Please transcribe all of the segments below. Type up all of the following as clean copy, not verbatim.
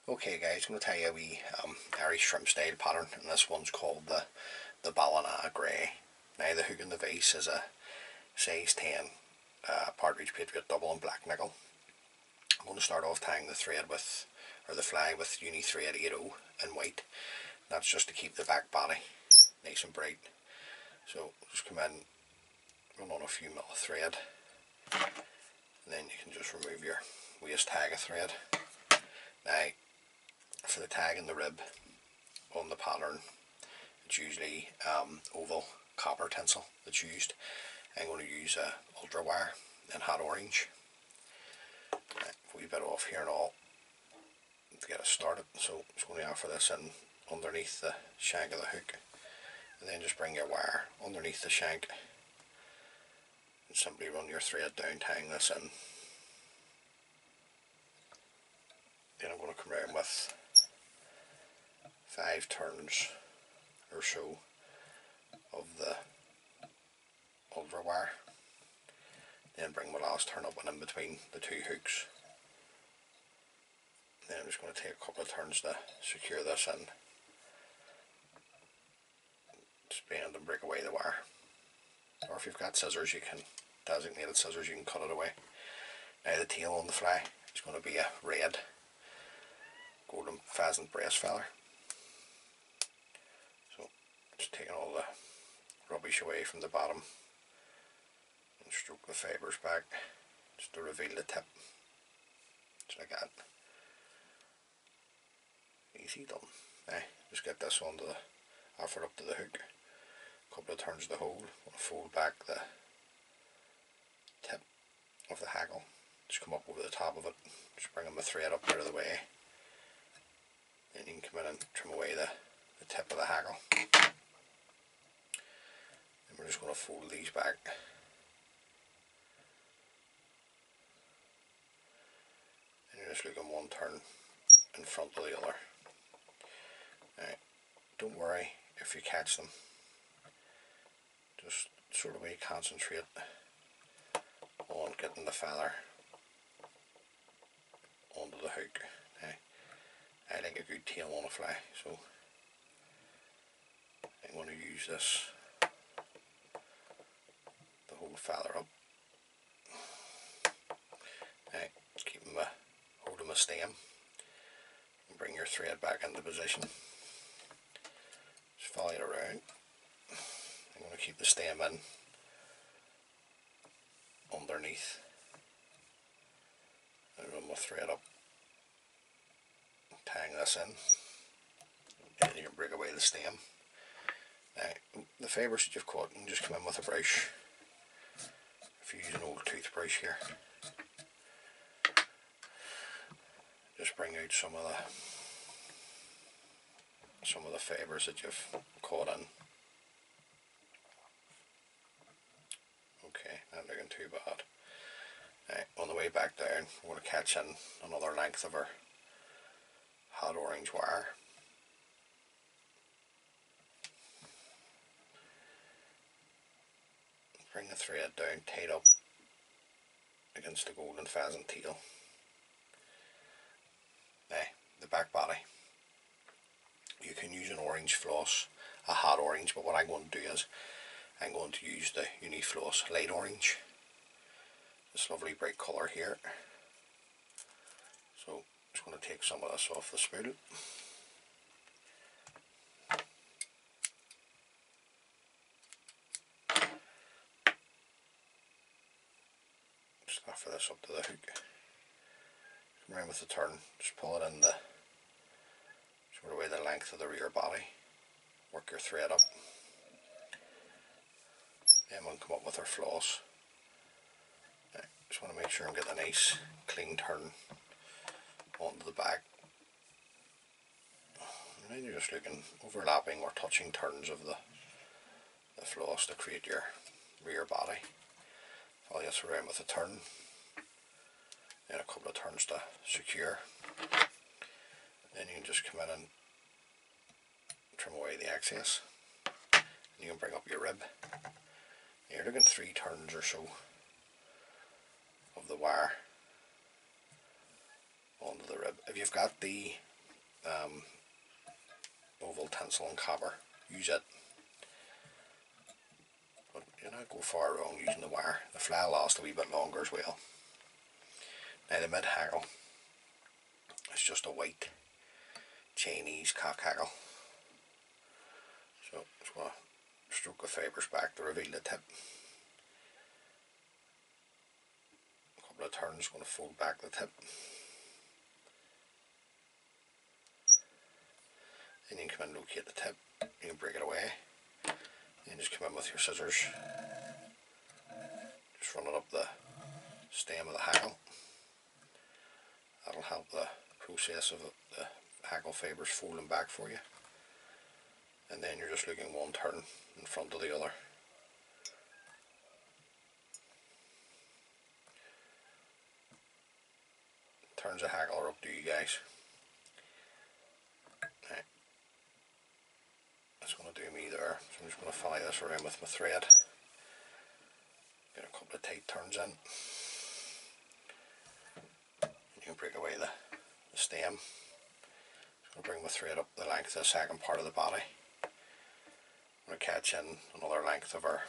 Okay guys, I'm going to tell you a wee Irish shrimp style pattern, and this one's called the Ballina Grey. Now the hook and the vise is a size 10 Partridge Patriot double and black nickel. I'm going to start off tying the thread with, or the fly with Uni Thread 80 in white. That's just to keep the back body nice and bright. So just come in, run on a few mil of thread, and then you can just remove your waist tag of thread. Now for the tag and the rib on the pattern, it's usually oval copper tinsel that's used. I'm going to use ultra wire and hot orange. A wee bit off here and all to get us started, so just going to offer this in underneath the shank of the hook, and then just bring your wire underneath the shank and simply run your thread down, tying this in. Then I'm going to come around with 5 turns or so of the ultra wire, then bring my last turn up and in between the two hooks. Then I'm just going to take a couple of turns to secure this in. Just bend and break away the wire, or if you've got scissors, you can, designated scissors, you can cut it away. Now the tail on the fly is going to be a red golden pheasant breast feather. So just taking all the rubbish away from the bottom and stroke the fibres back just to reveal the tip, just like that. Easy done. Now just get this onto the, offer up to the hook, a couple of turns of the hole, fold back the tip of the haggle, just come up over the top of it, just bring the thread up out of the way, then you can come in and trim away the tip of the haggle. And we're just going to fold these back. And you're just looking one turn in front of the other. Now, don't worry if you catch them. Just sort of concentrate on getting the feather onto the hook. Now, I like a good tail on a fly, so I'm going to use this to hold the feather up. Now, keep holding my stem and bring your thread back into position. Just follow it around. I'm going to keep the stem in underneath and run my thread up, tying this in, and you can break away the stem. Now the fibres that you've caught, you can just come in with a brush. If you use an old toothbrush here, just bring out some of the fibres that you've caught in. Okay, not looking too bad. On the way back down, we're going to catch in another length of our hot orange wire. Bring the thread down, tied up against the golden pheasant tail. Now, the back body, you can use an orange floss, a hot orange, but what I'm going to do is I'm going to use the Uni-Floss light orange, this lovely bright colour here. So I'm just going to take some of this off the spool. Just offer this up to the hook. Come around with the turn, just pull it in the sort of way the length of the rear body. Work your thread up. Then we'll come up with our floss. Just want to make sure I'm getting a nice clean turn onto the back. And then you're just looking overlapping or touching turns of the floss to create your rear body. Follow this around with a turn, then a couple of turns to secure. Then you can just come in and trim away the excess. And you can bring up your rib. You're looking 3 turns or so of the wire onto the rib. If you've got the oval tinsel and copper. Use it, but you don't go far wrong using the wire. The fly will last a wee bit longer as well. Now the mid haggle is just a white Chinese cock haggle. So just going to stroke the fibres back to reveal the tip. A couple of turns, going to fold back the tip. Then you can come in and locate the tip. You can break it away. Then just come in with your scissors. Just run it up the stem of the haggle. That'll help the process of the haggle fibres folding back for you. And then you're just looking one turn in front of the other. Turns of haggle are up to you guys. Right. That's going to do me there. So I'm just going to follow this around with my thread. Get a couple of tight turns in. You can break away the stem. Just going to bring my thread up the length of the second part of the body. I'm going to catch in another length of our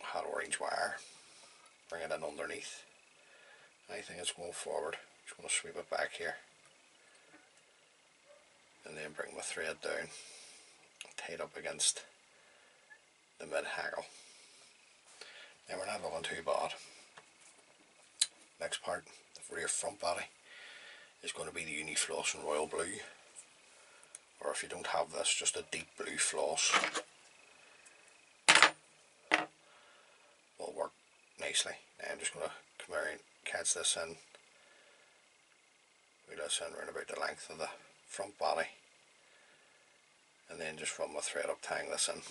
hot orange wire. Bring it in underneath. Anything that's going forward, just going to sweep it back here. And then bring my thread down, tied up against the mid haggle. Now we're not looking too bad. Next part, the rear front body, is going to be the Uni-Floss in Royal Blue. Or if you don't have this, just a deep blue floss will work nicely. Now I'm just going to come here and catch this in. Wheel this in around about the length of the front body. And then just run my thread up, tying this in.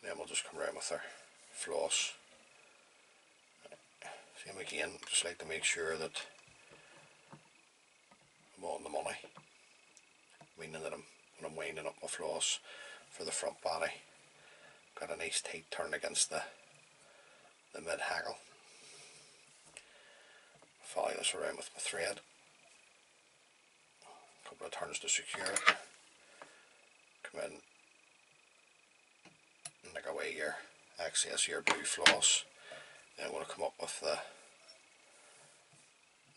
Then we'll just come around with our floss. Same again, just like to make sure that I'm on the money. Meaning that when I'm winding up my floss for the front body, got a nice tight turn against the mid haggle. Follow this around with my thread. A couple of turns to secure it. Come in and take away your excess your blue floss. Then I'm going to come up with the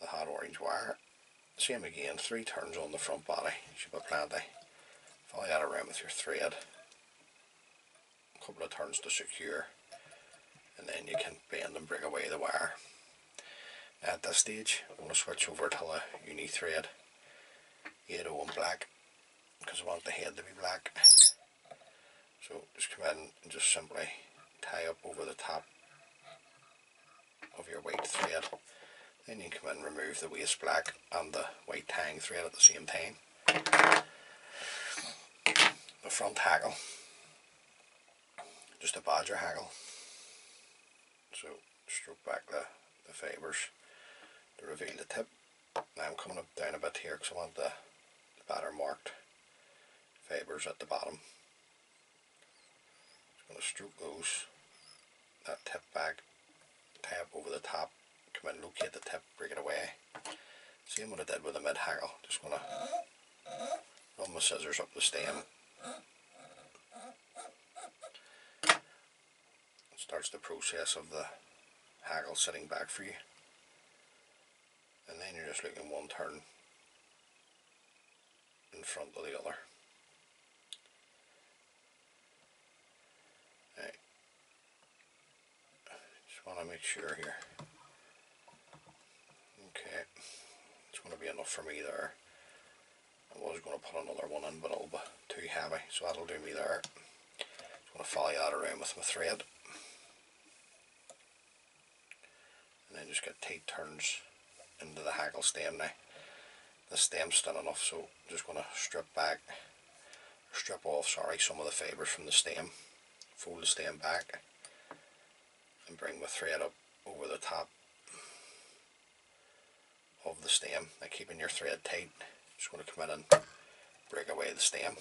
hot orange wire. Same again, 3 turns on the front body. Should be plenty. Follow that around with your thread. A couple of turns to secure, and then you can bend and break away the wire. At this stage, I'm going to switch over to the Uni thread 801 black, because I want the head to be black. So just come in and just simply tie up over the top of your white thread. Then you can come in and remove the waste black and the white tying thread at the same time. The front haggle, just a badger haggle. So stroke back the fibres to reveal the tip. Now I'm coming up down a bit here because I want the batter marked fibres at the bottom. Just going to stroke that tip back, tie up over the top, come in, locate the tip, break it away. Same what I did with the mid haggle. Just going to run my scissors up the stem. It starts the process of the haggle sitting back for you. And then you're just looking one turn in front of the other. Right. Just want to make sure here. Okay, it's going to be enough for me there. I was going to put another one in, but it'll be too heavy, so that'll do me there. Just going to follow that around with my thread. And then just get tight turns into the haggle stem now. The stem's thin enough, so I'm just going to strip off some of the fibres from the stem, fold the stem back, and bring my thread up over the top of the stem. Now keeping your thread tight, just going to come in and break away the stem,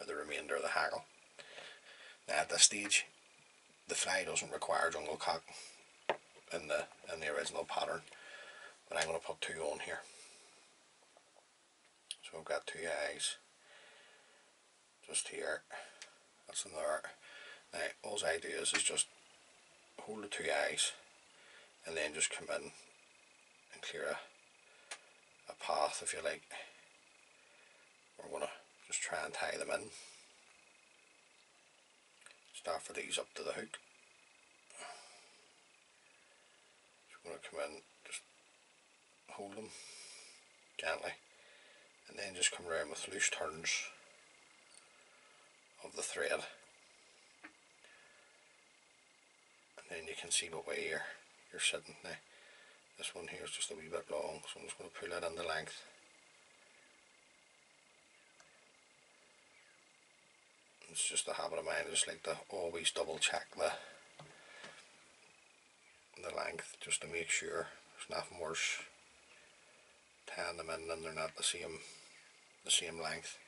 or the remainder of the haggle. Now at this stage, the fly doesn't require jungle cock. in the original pattern, but I'm going to put 2 on here. So I've got 2 eyes just here, that's in there. Now all I do is just hold the 2 eyes and then just come in and clear a path, if you like. We're going to just try and tie them in. Start for these up to the hook. Just going to come in, just hold them gently, and then just come around with loose turns of the thread, and then you can see what way you're sitting. Now this one here is just a wee bit long, so I'm just going to pull it into length. It's just a habit of mine, I just like to always double check the length, just to make sure there's nothing worse tying them in and they're not the same length.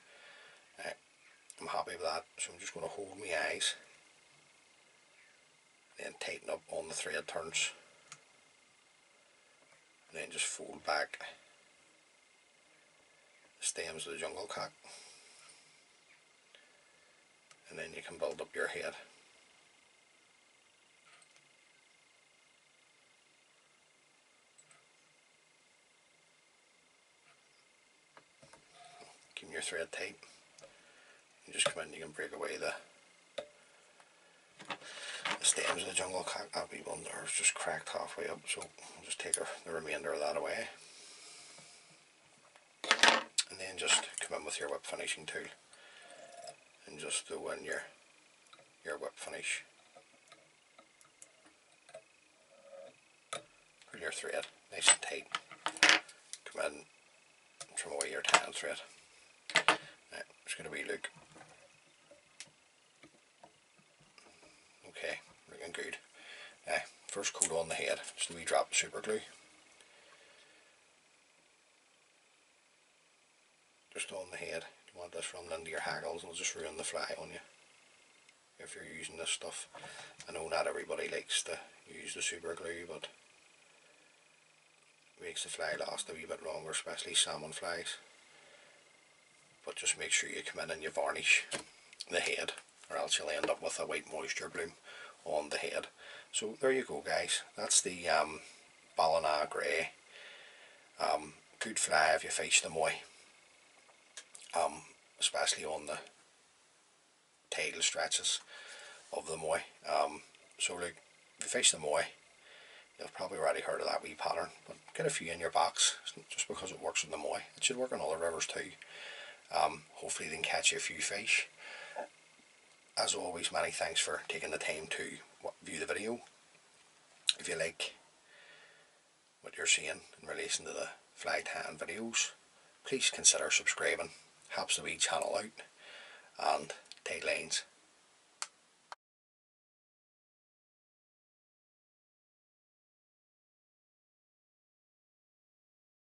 I'm happy with that, so I'm just going to hold my eyes and then tighten up on the thread turns, and then just fold back the stems of the jungle cock, and then you can build up your head. Keep your thread tight. You just come in, you can break away the stems of the jungle cock. That wee one there is just cracked halfway up, so I'll just take the remainder of that away. And then just come in with your whip finishing tool and just throw in your whip finish. Pull your thread nice and tight. Come in, trim away your tying thread. Now, just going to wee look. Okay, looking good. Now, first coat on the head, just a wee drop of super glue. Just on the head. You don't want this running into your haggles, it'll just ruin the fly on you if you're using this stuff. I know not everybody likes to use the super glue, but it makes the fly last a wee bit longer, especially salmon flies. But just make sure you come in and you varnish the head, or else you'll end up with a white moisture bloom on the head. So there you go, guys, that's the Ballina Grey. Good fly if you fish the moy, especially on the tail stretches of the moy. So look, if you fish the moy, you've probably already heard of that wee pattern, but get a few in your box, just because it works in the moy. It should work in other rivers too. Hopefully they can catch you a few fish. As always, many thanks for taking the time to view the video. If you like what you're seeing in relation to the fly tying videos, please consider subscribing. Helps the wee channel out. And tight lines.